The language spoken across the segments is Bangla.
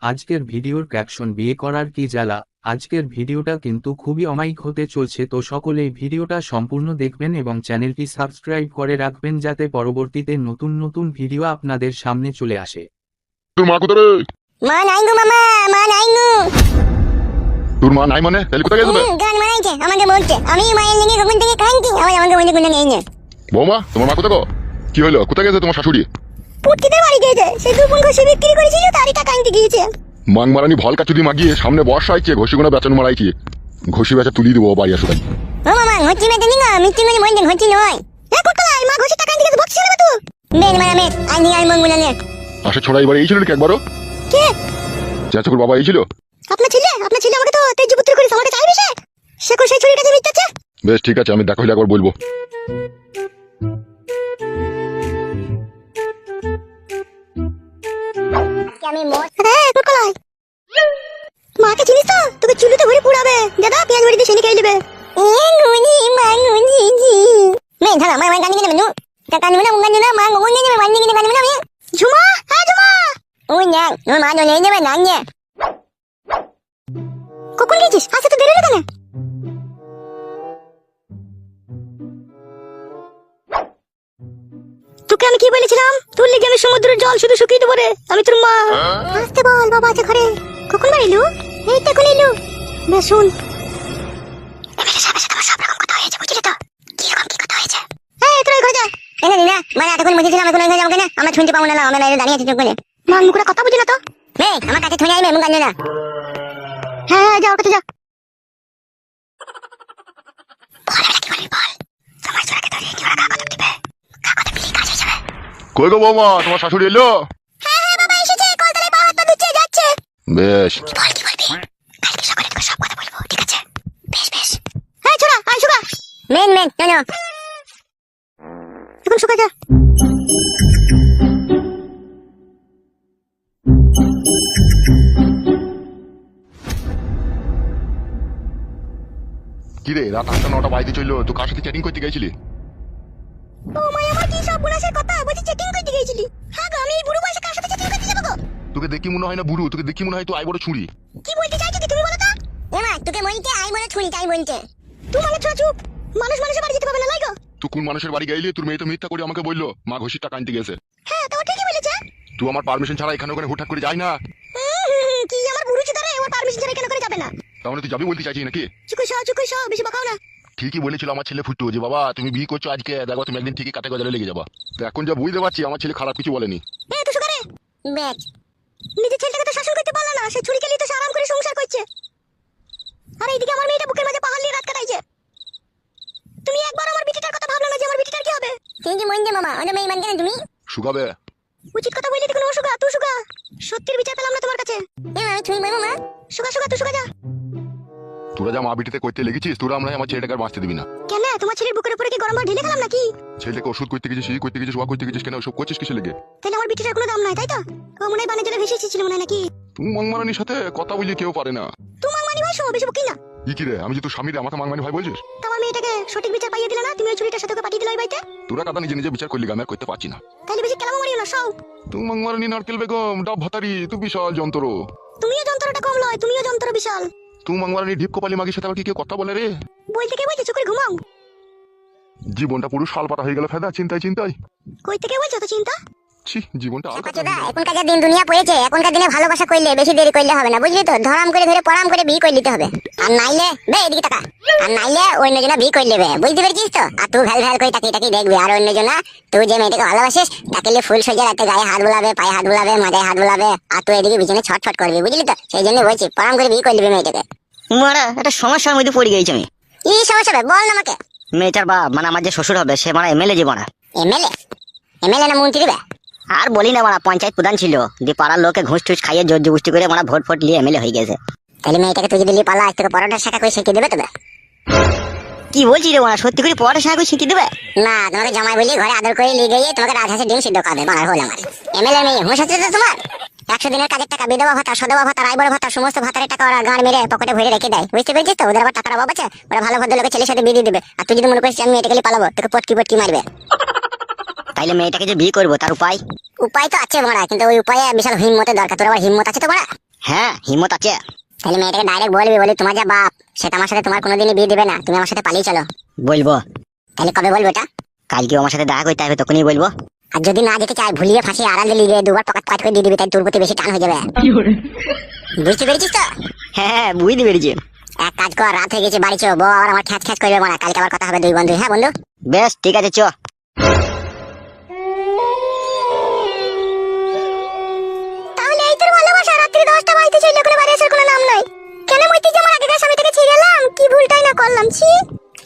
আজকের ভিডিওর ক্যাপশন বিয়ে করার কি জ্বালা। আজকের ভিডিওটা কিন্তু খুবই অমায়িক হতে চলছে, তো সকলেই ভিডিওটা সম্পূর্ণ দেখবেন এবং চ্যানেলটি সাবস্ক্রাইব করে রাখবেন যাতে পরবর্তীতে নতুন নতুন ভিডিও আপনাদের সামনে চলে আসে। তোর মা কোথায় রে? মা নাই গো মামা, মা নাই গো। তোর মা নাই মানে তাহলে কোথায় গেছে? গান মারাইছে আমাকে বলছে আমি মায়ের লেগে কখন থেকে কাঁদছি, আবার আমাকে বলছে কোনো নেই না। বৌমা তোমার মা কোথায় গো? কি হলো, কোথায় গেছে তোমার শাশুড়ি? পুটকিদের বাড়ি গিয়েছে, সে দুপুন ঘষি বিক্রি করেছিল তারই টাকা আনতে গিয়েছে। মাং মারানি ভল কাচুদি মাগিয়ে সামনে বর্ষা আইছে, ঘষি গুনা বেচানো মারাইছি, ঘষি বেচা তুলি দেবো বাড়ি আসো। ও মামা ঘষি বেচে নি গো, মিষ্টি করে বলছে ঘষি নয়। এ কোটকলাই মা ঘষি টাকা আনতে গেছে বকছি না তো। বেন মারা মে আনি আর মঙ্গলা নে। আসে ছোড়া এবারে এই ছিল নাকি একবারও? কে? চাচাকুর বাবা এই ছিল? আপনার ছেলে আমাকে তো তেজপুত্র করে আমাকে চাইবে সে। সে কোন সেই ছুরিটা দিয়ে মিটাচ্ছে। বেশ ঠিক আছে, আমি দেখা হইলে একবার বলবো। আমি মোট রে কোটকলাই। মাকে চিনিস তো? তোকে চুলিতে ভরে পুড়াবে। দাদা পেঁয়াজ ভরে দিয়ে সেনি খেয়ে নেবে। এ গুনি মাঙ্গুনি জি। মে ধারা মা গানি গেলে মেনু। টাকা নিবে না মুঙ্গানি না মা গঙ্গনি নেবে বানি গেলে গানি না আমি। ঝুমা হ্যাঁ ঝুমা। ওই না ওর মা জলে নেবে না নিয়ে। কখন গেছিস? আসতে তো দেরি হলো কেন? তোকে আমি কি বলেছিলাম? তোর লেগে আমি সমুদ্রের জল শুধু শুকিয়ে দেবো রে। আমি তোর মা। আসতে বল, বাবা আছে ঘরে। কখন বাড়িলু? এই তো এখন এলু। না শুন, এমএলএ সাহেবের সাথে আমার সব রকম কথা হয়েছে, বুঝলি তো? কি রকম কি কথা হয়েছে? এই তোর ঘরে যা। এনে দিনা মানে এতক্ষণ বুঝেছিলাম এখন ঘরে যাবো কেন? আমরা শুনতে পাবো না, আমরা বাইরে দাঁড়িয়ে আছি চোখ করে। মান মুখে কথা বুঝি না তো? এই আমার কাছে থুনে আইবে মুখ গাঞ্জে না। হ্যাঁ যাও কাছে যা। কই গো বৌমা, তোমার শাশুড়ি এলো? হ্যাঁ বাবা এসেছে, কলতলায় পা হাত পা ধুচ্ছে যাচ্ছে। বেশ। কি বলবি? কালকে সকালে তোকে সব কথা বলবো, ঠিক আছে? বেশ এই ছোড়া আয় সুগা। মেন জানো এখন সুগা যা। কি রে, রাত 8টা 9টা বাজতে চললো, তুই কার সাথে চ্যাটিং করতে গেছিলি? ও মাই আমার কি সব বুলাসের কথা বলছি, চেকিং করতে গিয়েছিলি? হ্যাঁ গো, আমি এই বুড়ো বয়সে কার সাথে চেকিং করতে যাবো গো? তোকে দেখি মনে হয় না বুড়ো, তোকে দেখি মনে হয় তুই আই বড় ছুরি। কি বলতে চাইছো কি তুমি বলো তো? এমা তোকে বলতে আই বলে ছুরি তাই বলতে। তুই মানে ছোট চুপ, মানুষের বাড়ি যেতে পারবে না লাইগো। তুই কোন মানুষের বাড়ি গেলি? তোর মেয়ে তো মিথ্যা করে আমাকে বললো মা ঘষির টাকা আনতে গেছে। হ্যাঁ তো ঠিকই বলেছে। তুই আমার পারমিশন ছাড়া এখানে ওখানে হুটহাট করে যাই না। কি আমার বুড়ো চিদারে ওর পারমিশন ছাড়া কেন করে যাবে না? তাহলে তুই যাবি বলতে চাইছিস নাকি? চুকুই সব বেশি বকাও না। ঠিকই বলেছিল আমার ছেলে ফুটু যে বাবা তুমি বিয়ে করছো আজকে, দেখো তুমি একদিন ঠিকই কাটে গজালে লেগে যাবা। তো এখন যা বুঝতে পারছি আমার ছেলে খারাপ কিছু বলেনি। এ তো সুগারে ব্যাচ নিজের ছেলেটাকে তো শাসন করতে পারলো না, সে ছুরি কেলি তো সে আরাম করে সংসার করছে। আর এইদিকে আমার মেয়েটা বুকের মাঝে পাহাড় নিয়ে রাত কাটাইছে। তুমি একবার আমার বিটিটার কথা ভাবলো না যে আমার বিটিটার কি হবে? তুই কি মইন্দে মামা ওটা মেয়ে মানতে না তুমি? শুকাবে উচিত কথা বললি দেখুন, ও সুগা তুই সুগা সত্যির বিচার পেলাম না তোমার কাছে। আমি ছুঁই মারবো মা। সুগা তুই সুগা যা। তোরা যা মা বিটিতে করতে লেগেছিস, তোরা আমরা আমার ছেলেটাকে আর বাঁচতে দিবি না। কেন তোমার ছেলের বুকের উপরে কি গরম ভাত ঢেলে খেলাম নাকি? ছেলেটাকে ওষুধ করতে গেছিস, এই করতে গেছিস, ওয়া করতে গেছিস, কেন সব করছিস কিসে লেগে? তাহলে আমার বিটিটার কোনো দাম নাই তাই তো? ও মনে হয় বানে জলে ভেসে এসেছিল মনে হয় নাকি? তুমি মাংমারানির সাথে কথা বলি কেউ পারে না। তোমার মানি ভাই শো বেশি বকি না। কি রে, আমি যে তোর স্বামী রে, আমাকে মাংমানি ভাই বলছিস? তোমার মেয়েটাকে সঠিক বিচার পাইয়ে দিলে না, তুমি ওই ছুরিটার সাথে ওকে পাঠিয়ে দিলে ওই বাড়িতে। তোরা কথা নিজে নিজে বিচার করলি, আমি আর করতে পারছি না। তাহলে বেশি কেলামো মারিও না সব। তুমি মাংমারানি নারকেল বেগম ডাব ভাতারি, তুই বিশাল যন্ত্র। তুমিও যন্ত্রটা কম লয়, তুমিও যন্ত্র বিশাল। তুই মাংমারানি ঢিপ কপালি মাগির সাথে আবার কি কেউ কথা বলে রে? বলতে কে বলছে চুকরে ঘুমাও? জীবনটা পুরো শালপাতা হয়ে গেল ফেদা, চিন্তায়। কই থেকে বলছো তো চিন্তা? ছি, জীবনটা আর কথা আচ্ছা এখনকার যা দিন দুনিয়া পড়েছে, এখনকার দিনে ভালোবাসা করলে বেশি দেরি করলে হবে না, বুঝলি তো? ধরাম করে ধরে পরাম করে বিয়ে করে নিতে হবে। আর নাইলে বে এদিকে টাকা, আর নাইলে অন্য জনা বিয়ে করে নেবে, বুঝতে পেরেছিস তো? আর তুই ভ্যাল করে তাকিয়ে দেখবি, আর অন্য জনা তুই যে মেয়েটাকে ভালোবাসিস তাকে নিয়ে ফুল সোজা রাতে গায়ে হাত বুলাবে, পায়ে হাত বুলাবে, মাথায় হাত বুলাবে, আর তুই এদিকে বিছানে ছটফট করবি, বুঝলি তো? সেই জন্য বলছি পরাম করে বিয়ে করে নিবি মেয়েটাকে। মারা একটা সমস্যার মধ্যে পড়ে গেছি আমি। কি সমস্যা হবে বল না আমাকে। মেয়েটার বাপ মানে আমার যে শ্বশুর হবে সে মারা এমএলএ জীবন। এমএলএ না মন্ত্রী বে? আর বলি না মারা পঞ্চায়েত প্রধান ছিল, দিয়ে পাড়ার লোকে ঘুষ টুস খাইয়ে জোর জবস্তি করে মারা ভোট নিয়ে এমএলএ হয়ে গেছে। তাহলে মেয়েটাকে তুই যদি নিয়ে পালা, আজ থেকে পরোটা শাখা করে শিখিয়ে দেবে তবে? কি বলছি রে মারা, সত্যি করে পড়াটা সাহায্য শিখিয়ে দেবে? না তোমাকে জামাই বলি ঘরে আদর করে নিয়ে গিয়ে তোমাকে রাজহাঁসের ডিম সিদ্ধ খাবে বানার হল আমার। এমএলএ মেয়ে হুঁশ আছে তো তোমার? 100 দিনের কাজের টাকা, বিধবা ভাতা, সধবা ভাতা, রায়বর ভাতা, সমস্ত ভাতারের টাকা ওরা গাঁড় মেরে পকেটে ভরে রেখে দেয়, বুঝতে পেরেছিস তো? ওদের আবার টাকার অভাব আছে, ওরা ভালো ভদ্রলোকের ছেলের সাথে বিয়ে দিয়ে দেবে। আর তুই যদি মনে করিস আমি মেয়েটাকে পালাবো, তোকে পটকি মারবে। তাইলে মেয়েটাকে যে বিয়ে করবো তার উপায়? উপায় তো আছে বড়া, কিন্তু ওই উপায়ে বিশাল হিম্মতের দরকার। তোর আবার হিম্মত আছে তো বড়া? হ্যাঁ হিম্মত আছে। তাহলে মেয়েটাকে ডাইরেক্ট বলবি, বলি তোমার যা বাপ সেটা আমার সাথে তোমার কোনোদিনই বিয়ে দেবে না, তুমি আমার সাথে পালিয়ে চলো। বলবো। তাহলে কবে বলবো এটা? কালকে আমার সাথে দেখা করতে হবে, তখনই বলবো। আর যদি না যেতে চাই ভুলিয়ে ফাঁসিয়ে আড়ালে লিগে দুবার পকেট কাট করে দিয়ে দিবি, তাই তোর প্রতি বেশি টান হয়ে যাবে। বুঝতে পেরেছিস তো? হ্যাঁ বুঝতে পেরেছি। এক কাজ কর, রাত হয়ে গেছে, বাড়ি চো, বউ আবার আমার খ্যাচ খ্যাচ করবে মারা, কালকে আবার কথা হবে দুই বন্ধু। হ্যাঁ বন্ধু, বেশ ঠিক আছে চো। তাহলে এই তোর ভালোবাসা রাত্রি 10টা বাজতে ছিল, করে বাড়ি আসার কোনো নাম নাই। কেন মইতে যে আমার আগেকার স্বামী থেকে ছিড়ে এলাম, কি ভুলটাই না করলাম। ছি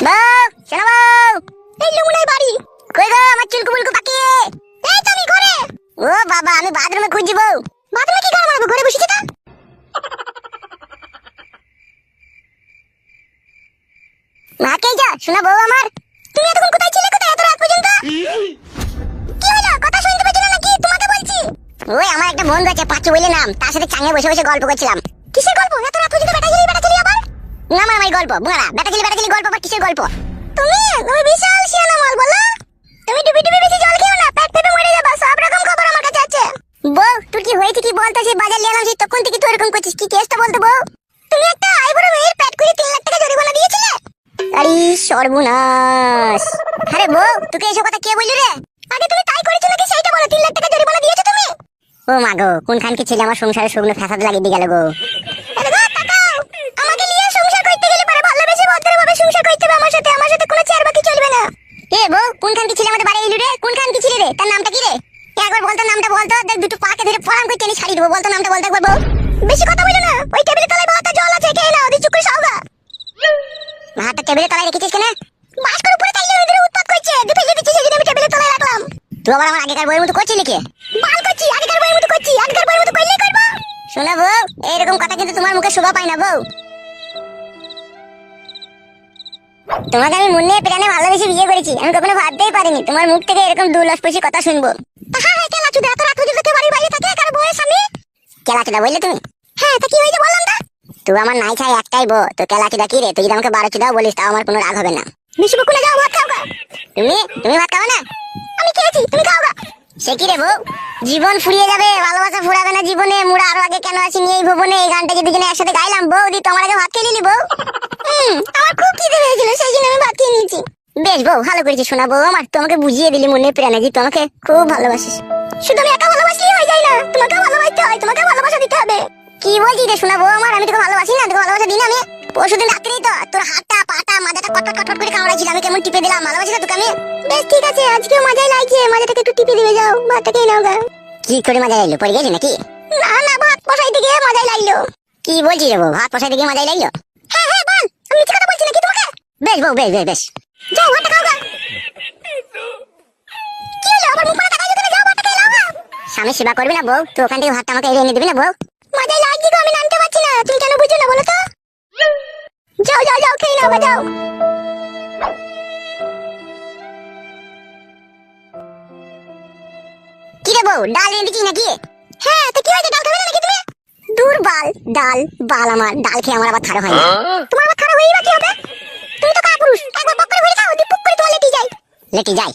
বউ শোনো বউ। এই লুমুনাই বাড়ি কই গো আমার চুলকু বুলকু পাকিয়ে? এই তো আমি ঘরে। ও বাবা আমি বাথরুমে খুঁজছি বউ। বাথরুমে কি গান মারবো, ঘরে বসেছি তা। মাকে যা শোনা বউ আমার। তুমি এতক্ষণ কোথায় ছিলে, কোথায় এত রাত পর্যন্ত? কি হলো, কথা শুনতে পাচ্ছ না নাকি? তোমাকে বলছি। ওই আমার একটা বন্ধু আছে পাঁচু বলে নাম, তার সাথে চাঙে বসে বসে গল্প করছিলাম। কিসের গল্প? এত রাত পর্যন্ত বেটা ছিলি আবার? না আমার গল্প বুড়া, বেটা ছেলে গল্প আবার কিসের গল্প? তুমি বিশাল শিয়ানা মাল বলো। তুমি ডুবি ডুবি বেশি জল খেও না, পেট ফেটে মরে যাবে। সব রকম খবর আমার কাছে আছে। বউ তোর কি হয়েছে কি বলতো? সেই বাজার নিয়ে এলাম, সেই তখন থেকে তুই এরকম করছিস, কি কেসটা বলতো বউ? তুমি একটা আইবুড়ো মেয়ের পেট খুলে 3 লাখ টাকা জরিমানা দিয়েছিলে। আরে সর্বনাশ। আরে বউ তোকে এসব কথা কে বললি রে? আগে তুমি তাই করেছো নাকি সেইটা বলো। 3 লাখ টাকা জরিমানা দিয়েছো তুমি। ও মা গো, কোনখান কি ছিল আমার সংসারে শুকনো ফ্যাসাদ লাগিয়ে দিয়ে গেল গো। আরে গো তাকাও, আমাকে নিয়ে সংসার করতে গেলে পরে ভালোবেসে ভদ্রভাবে সংসার করতে হবে আমার সাথে। আমার সাথে কোনো চেয়ারবাকি চলবে না। এ বউ কোনখান কি ছিল আমাদের বাড়ি এলু রে? কোনখান কি ছিল রে? তার নামটা কি রে? একবার বলতো নামটা বলতো, দেখ দুটো পাকে ধরে ফরাম করে টেনে ছাড়িয়ে দেবো। বলতো নামটা বলতো একবার বউ। বেশি কথা বলো না। ওই টেবিলের তলায় বাতা জল আছে, খেয়ে নাও। দি চুপ করে খাওগা। হাতটা টেবিলের তলায় রেখেছিস কেন? বাস করে উপরে তাইলে ওদের উৎপাত করছে, দি ফেলে দিচ্ছে, সেজন্য আমি টেবিলের তলায় রাখলাম। তুই আবার আমার আগেকার বইয়ের মতো করছিস নাকি? বাল করছি, আগেকার বইয়ের মতো করছি। আগেকার বইয়ের মতো করলেই করবো। শোনা বউ, এইরকম কথা কিন্তু তোমার মুখে শোভা পায় না বউ। তোমাকে আমি মনে প্রাণে ভালোবেসে বিয়ে করেছি, আমি কখনো ভাবতেই পারিনি তোমার মুখ থেকে এরকম দুলস্পর্শী কথা শুনবো। হ্যাঁ কেলা চুদা, এত রাত পর্যন্ত কেউ বাড়ির বাইরে থাকে? কার বউয়ের স্বামী? কেলাচুদা বললে তুমি? হ্যাঁ তা কি হয়েছে বললাম না? তুই আমার নাই ছাই একটাই বউ, তো কেলাচুদা কি রে? তুই যদি আমাকে 12 চুদাও বলিস তাও আমার কোনো রাগ হবে না। বেশি বকুলে যাও, ভাত খাওগা। তুমি ভাত খাও না? আমি খেয়েছি, তুমি খাওগা। সে কি রে বউ, জীবন ফুরিয়ে যাবে ভালোবাসা ফুরাবে না জীবনে, মুড়া আরো আগে কেন আসিনি এই ভুবনে। এই গানটা যদি দুজনে একসাথে গাইলাম বউ, দি তোমার আগে ভাত খেয়ে নিলি বউ। আমার খুব খিদে পেয়েছিল, সেই জন্য আমি ভাত খেয়ে নিয়েছি। বেশ বউ ভালো করেছিস শোনা বউ আমার, তোমাকে বুঝিয়ে দিলি মনে প্রাণে যে তোমাকে খুব ভালোবাসিস। শুধু আমি একা ভালোবাসলেই হয়ে যায় না, তোমাকেও ভালোবাসতে হয়, তোমাকে ভালোবাসা দিতে হবে। কি বলছিস রে শোনা বউ আমার? আমি তোকে ভালোবাসি না? তোকে ভালোবাসা দিই না আমি? পরশুদিন রাত্রেই তো তোর হাতটা পাটা মাথাটা কটকট কটকট করে কামড়াইছিল, আমি কেমন টিপে দিলাম। ভালোবাসি না তোকে আমি? বেশ ঠিক আছে, আজকেও মজাই লাগছে। মাজাটাকে একটু টিপে দিবে, যাও ভাতটা খেয়ে নাও গা। কি করে মজা লাগলো? পড়ে গেলি নাকি? না না, ভাত বসাইতে গিয়ে মজাই লাগলো। কি বলছিস রে বউ, ভাত বসাইতে গিয়ে মজাই লাগলো? হ্যাঁ বল, আমি মিথ্যে কথা বলছি নাকি তোমাকে? বেশ বউ বেশ বেশ বেশ। যাও ভাতটা খাও গা। কি হলো, আবার মুখ মানে তাকাই কেন? যাও ভাতটা খেয়ে নাও গা। স্বামী সেবা করবি না বউ? তুই ওখান থেকে ভাতটা আমাকে এনে দিবি না বউ? মজাই লাগছে গো, আমি নামতে পারছি না। তুমি কেন বুঝো না বলো তো? যাও যাও যাও, খেয়ে নাও গা, যাও। কি রে বউ, ডাল এনে দিচ্ছিস নাকি? হ্যাঁ তা কি হয়েছে, ডাল খাবে না নাকি তুমি? দূর বাল, ডাল বাল আমার, ডাল খেয়ে আমার আবার খারাপ হয় না। তোমার আবার খারাপ হয়েই বা কি হবে? তুমি তো কাপুরুষ, একবার পক করে ভরে খাও, দি পুক করে তোমার লেটি যায়। লেটি যাই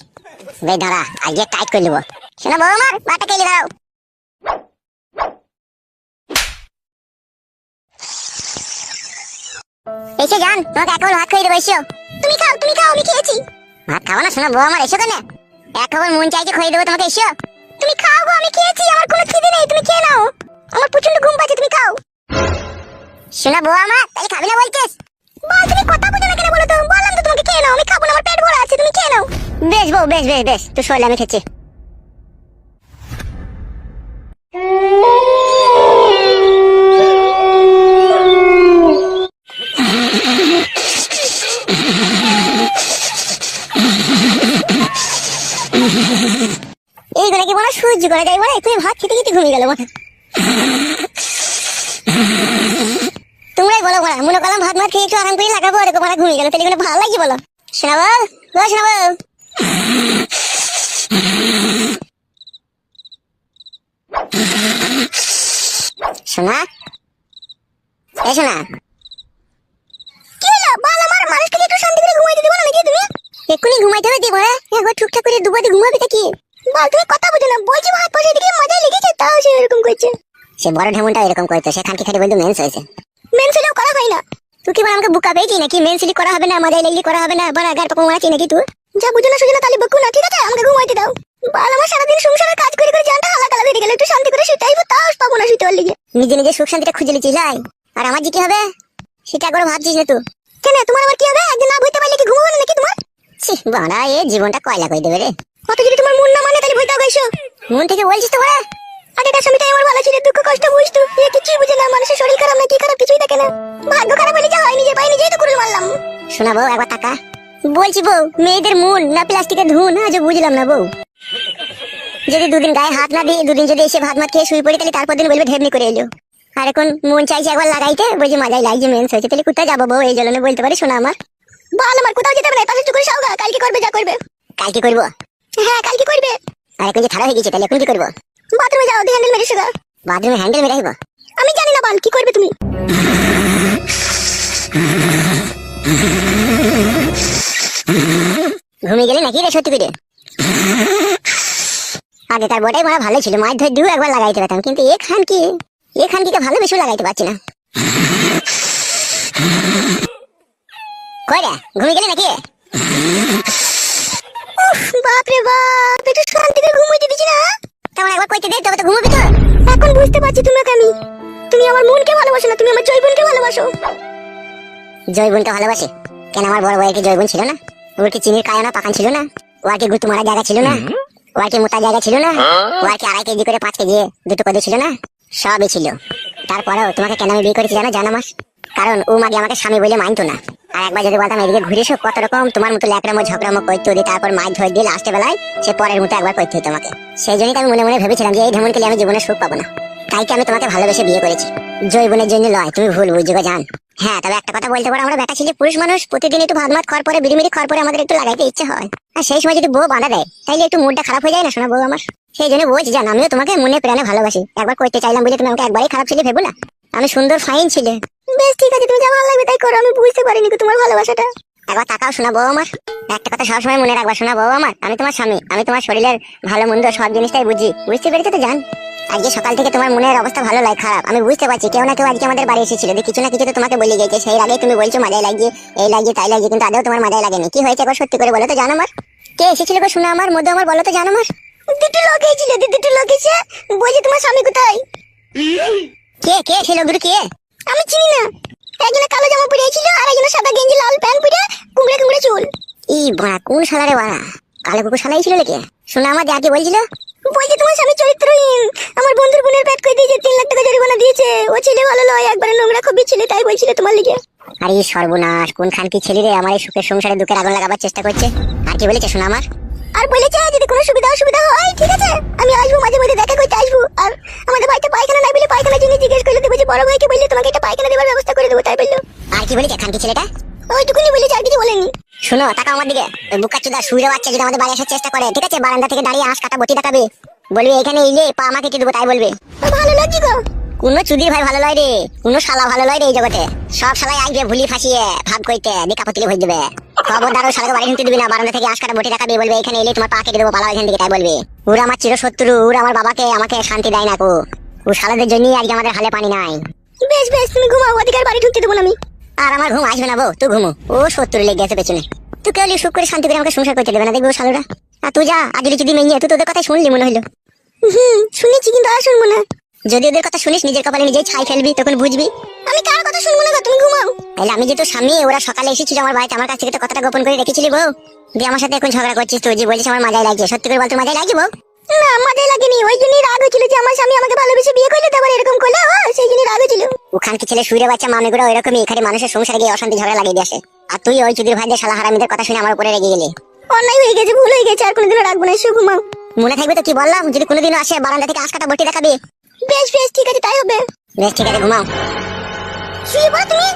বে ধরা, আজকে টাইট করে নেবো। শোনা বউ আমার, ভাতটা খেয়ে দাও। এসে যান, তোমাকে এক ভাত খাইয়ে দেবো, এসো। তুমি খাও, আমি খেয়েছি। ভাত খাবো না শোনা বউ আমার? এসো কেন? এক খাবার মন চাইছে খাইয়ে দেবো তোমাকে, এসো। তুমি খাও গো, আমি খেয়েছি। আমার কোনো খিদে নেই, তুমি খেয়ে নাও। আমার প্রচন্ড ঘুম পাচ্ছে, তুমি খাও। শোনা বউ আমার, তাহলে খাবি না বলছিস? বল, তুমি কথা বুঝো না কেন বলো তো? বললাম তো তোমাকে খেয়ে নাও। আমি খাবো না, আমার পেট ভরা আছে, তুমি খেয়ে নাও। বেশ বউ বেশ বেশ বেশ, তুই শোলে আমি খেয়েছি। এইগুলো কি বলো সহ্য করা যায় বলে? তুমি ভাত খেতে খেতে ঘুমিয়ে গেল মাথা। তোমরাই বলো বলা, মনে করলাম ভাত মাত খেয়ে একটু আরাম করে লাগাবো, এরকম মারা ঘুমিয়ে গেল, তাহলে ভালো লাগছে বলো? শোনাবো গো, শোনাবো। শোনা এ শোনা, কি হলো বল? আমার মানুষটাকে একটু শান্তি করে ঘুমাইতে দিবো না নাকি তুমি? এক্ষুনি ঘুমাইতে হবে দিব? একবার টুকটাক করে দুবারে ঘুমাবে কি? বল, তুমি কথা বুঝো না। বলছি ভাত বসে দিকে মজাই লেগেছে, তাও সে এরকম করছে। সে বড় ঢেমনটা এরকম করতো, সে খানকি খাটি বলতো মেন্স হয়েছে। মেন্স হলেও করা হয় না। তুই কি বল আমাকে বুকা পেয়েছি নাকি? মেন্সলি করা হবে না, মাজাই লাগলি করা হবে না, বড় আগার পাকা মারাচ্ছি নাকি তুই? যা বুঝো না সুঝো না তাহলে বকু না, ঠিক আছে? আমাকে ঘুমাইতে দাও। বাল আমার সারাদিন সংসারের কাজ করে করে জানটা হালা কালা হয়ে গেল, একটু শান্তি করে শুতে আইবো, তাও পাবো না শুতে পারলি। নিজে নিজে সুখ শান্তিটা খুঁজে লিছিস লাই, আর আমার যে কি হবে সেটা একবার ভাবছিস না তুই? কেন তোমার আবার কি হবে? একদিন না বইতে পারলে কি ঘুমাবো না নাকি তোমার? ছি বাড়া, এ জীবনটা কয়লা করে দেবে রে। কত যদি তোমার মন না মানে তাহলে বইতে গাইছো। মন থেকে বলছিস তো ওরা? আগেটা স্বামীটাই আমার ভালো ছিল, দুঃখ কষ্ট বুঝতো, এ কিছুই বুঝে না। মানুষের শরীর খারাপ না কি খারাপ কিছুই দেখে না। ভাগ্য খারাপ হলে যা হয় নিজের পায়ে নিজেই তো করে মারলাম। শোনা বউ একবার টাকা বলছি বউ, মেয়েদের মন না প্লাস্টিকের ধুন, আজও বুঝলাম না বউ। যদি দুদিন গায়ে হাত না দিই, দুদিন যদি এসে ভাত মাত খেয়ে শুয়ে পড়ি, তাহলে তারপর দিন বলবে ঢেবনি করে এলো। আর এখন মন চাইছে একবার লাগাইতে, বলছি মাজাই লাগছে মেন্স হয়েছে, তাহলে কোথায় যাবো বউ? এই জন্য বলতে পারি শোনা আমার। ভালো আমার কোথাও যেতে হবে না, পাশে চুকুরে সাউগা, কালকে করবে যা করবে। কালকে করবো? হ্যাঁ কালকে করবে। আর এখন যে খারাপ হয়ে গেছে, তাহলে এখন কি করবো? বাথরুমে যাও, দিয়ে হ্যান্ডেল মেরে শুগা। বাথরুমে হ্যান্ডেল মেরে আসবো? আমি জানি না বাল, কি করবে তুমি? ঘুমিয়ে গেলে নাকি রে সত্যি করে? আগেকার বটাই মারা ভালো ছিল, মাছ ধরে দু একবার লাগাইতে পারতাম, কিন্তু এখানকে ভালো বেশি লাগাইতে পারছি না। কই রে, ঘুমিয়ে গেলে নাকি? বাপ রে বাপ, একটু শান্তি করে ঘুমাইতে দিছি না? তেমন একবার কইতে দে, তবে তো ঘুমাবি তো। এখন বুঝতে পারছি তোমাকে আমি। তুমি আমার মনকে ভালোবাসো না, তুমি আমার জৈবনকে ভালোবাসো। জয়বনকে ভালোবাসে কেন? আমার বড় ভাইয়ের কি জয়বন ছিল না? ওর কি চিনির কায়না পাকান ছিল না? ওর কি গুতু মারা জায়গা ছিল না? ওর কি মোটা জায়গা ছিল না? ওর কি 2.5 কেজি করে 5 কেজি দুটো কদু ছিল না? সবই ছিল। তারপরেও তোমাকে কেন আমি বিয়ে করেছি জানো মাস? কারণ ও মাগে আমাকে স্বামী বলে মানতো না। আর একবার যদি বলতাম এদিকে ঘুরে এসো, কত রকম তোমার মতো ল্যাকড়ামো ঝগড়ামো করতে দিয়ে তারপর মাছ ধরে দিয়ে লাস্টে বেলায় সে পরের মতো একবার করতে হতো তোমাকে। সেই জন্যই আমি মনে মনে ভেবেছিলাম যে এই ঢেমনকে আমি জীবনে সুখ পাবো না, তাই কি আমি তোমাকে ভালোবেসে বিয়ে করেছি। জৈবনের জন্য লয়, তুমি ভুল বুঝছো জান। হ্যাঁ তবে একটা কথা বলতে পারো, আমরা বেটা ছেলে পুরুষ মানুষ, প্রতিদিন একটু ভাত মাত খাওয়ার পরে বিড়িমিড়ি খাওয়ার পরে আমাদের একটু লাগাইতে ইচ্ছে হয়। আর সেই সময় যদি বউ বাঁধা দেয় তাইলে একটু মুডটা খারাপ হয়ে যায় না শোনা বউ আমার? সেই জন্য বলছি জান, আমিও তোমাকে মনে প্রাণে ভালোবাসি। একবার করতে চাইলাম বলে তুমি আমাকে একবারই খারাপ ছেলে ভেবো না। আমি সুন্দর ফাইন ছিলে। বেশ ঠিক আছে, তুমি যা ভালো লাগবে তাই করো। আমি বুঝতে পারিনি কি তোমার ভালোবাসাটা। একবার তাকাও শোনা বউ আমার, একটা কথা সবসময় মনে রাখবা শোনা বউ আমার, আমি তোমার স্বামী, আমি তোমার শরীরের ভালো মন্দ সব জিনিসটাই বুঝি। বুঝতে পেরেছো তো জান? আজকে সকাল থেকে তোমার মনের অবস্থা ভালো লাগে খারাপ আমি বুঝতে পারছি। কেউ না কেউ আজকে আমাদের বাড়ি এসেছিল, কিছু না কিছু তো তোমাকে বলে গেছে। সেই আগে তুমি বলছো মাজায় লাগছে, এই লাগছে তাই লাগছে, কিন্তু আদৌ তোমার মাজায় লাগেনি। কি হয়েছে একবার সত্যি করে বলো তো জানো আমার? কে এসেছিল গো শোনা আমার মধ্যে আমার, বলো তো জানো আমার? দুটো লোক এসেছিল, দুটো লোক এসে বলছে তোমার স্বামী কোথায়। কে ছিল দুটো কে? আমি চিনি না। একজনে কালো জামা পরে ছিল, আর একজনে সাদা গেঞ্জি লাল প্যান্ট পরে কুমড়ে কুমড়ে চুল। ই বাড়া, কোন শালারে বাড়া? কালো কুকুর শালাই ছিল নাকি? শোনা আমার যা কি বলছিল, বলছে তোমার স্বামী চরিত্রহীন। আমার বন্ধুর বোনের পেট করে দিয়েছে, 3 লাখ টাকা জরিমানা দিয়েছে। ও ছেলে ভালো নয়, একবারে নোংরা খুবই ছেলে, তাই বলছিল তোমার লিগে। আরে সর্বনাশ, কোন খান কি ছেলে রে আমার এই সুখের সংসারে দুঃখের আগুন লাগাবার চেষ্টা করছে। আর কি বলেছে শোনা আমার? আর বলেছে যদি কোনো সুবিধা অসুবিধা হয় ঠিক আছে আমি আসবো, মাঝে মধ্যে দেখা করতে আসবো। আর আমাদের বাড়িতে পায়খানা নাই বলে পায়খানার জন্য জিজ্ঞেস করলে দেবো, যে বড় ভাইকে বললে তোমাকে একটা পায়খানা দেওয়ার ব্যবস্থা করে দেবো, তাই বললো। আর কি বলেছে খান কি ছেলেটা? ওইটুকুনি বলেছে, আর কিছু বলেনি। শোনো তাকাও আমার দিকে, ওই বুকাচুদা শুয়ে বাচ্চা যদি আমাদের বাড়ি আসার চেষ্টা করে, ঠিক আছে বারান্দা থেকে দাঁড়িয়ে আঁশ কাটা বটি দেখাবে, বলবে এখানে এলে পা আমাকে কেটে দেবো, তাই বলবে। ভালো লাগছে গো। কোন চুদির ভাই ভালো লয় রে, কোন শালা ভালো লয় রে এই জগতে। সব শালাই আসবে ভুলি ফাঁসিয়ে ভাব কইতে দিকা পতিলে ভরে দেবে। খবরদার ওই শালাকে বাড়ি ঢুকতে দিবি না, বারান্দা থেকে আঁশ কাটা বটি দেখাবে, বলবে এখানে এলে তোমার পা কেটে দেবো, পালাও এখান থেকে, তাই বলবে। ওরা আমার চিরশত্রু, ওরা আমার বাবাকে আমাকে শান্তি দেয় না কো। ও শালাদের জন্যই আজকে আমাদের হালে পানি নাই। বেশ বেশ, তুমি ঘুমাও, অধিকার বাড়ি ঢুকতে দেবো না আমি। আর আমার ঘুম আসবে না বউ, তুই ঘুমো। ও শত্রু লেগে গেছে পেছনে, তুই কেউ সুখ করে শান্তি করে আমাকে সংসার করতে দেবে না, দেখবো শালুরা। আর তুই যা, আজ যদি মেয়ে তুই তোদের কথা শুনলি মনে হলো। শুনেছি কিন্তু আর শুনবো না। যদি ওদের কথা শুনিস নিজের কপালে নিজেই ছাই ফেলবি, তখন বুঝবি। আমি কার কথা শুনবো না গো, তুমি ঘুমাও। তাহলে আমি যে তোর স্বামী, ওরা সকালে এসেছিল আমার বাড়িতে, আমার কাছ থেকে তো কথাটা গোপন করে রেখেছিলি বউ। দিয়ে আমার সাথে এখন ঝগড়া করছিস তুই, যে বলছিস আমার মাজায় লাগছে। সত্যি করে বল তোর মাজায় লাগছে বউ? না মাঝে লাগেনি, ওই জন্যই রাগ হয়েছিল যে আমার স্বামী আমাকে ভালোবেসে বিয়ে করলে, তারপর এরকম করলে, সেই জন্যই রাগ হয়েছিল। ওখান কি ছেলে শুয়ে বাচ্চা মামিগুলো ওইরকমই এখানে মানুষের সংসারে গিয়ে অশান্তি ঝগড়া লাগিয়ে দিয়ে আসে। আর তুই ওই চুদির ভাইদের শালা হারামিদের কথা শুনে আমার উপরে রেগে গেলি। অন্যায় হয়ে গেছে, ভুল হয়ে গেছে, আর কোনোদিনও রাখবো না, এসে ঘুমাও। মনে থাকবে তো কি বললাম? যদি কোনোদিনও আসে বারান্দা থেকে আঁশ কাটা বটি দেখাবি। বেশ বেশ ঠিক আছে, তাই হবে। বেশ ঠিক আছে, ঘুমাও। শুয়ে পড়ো তুমি।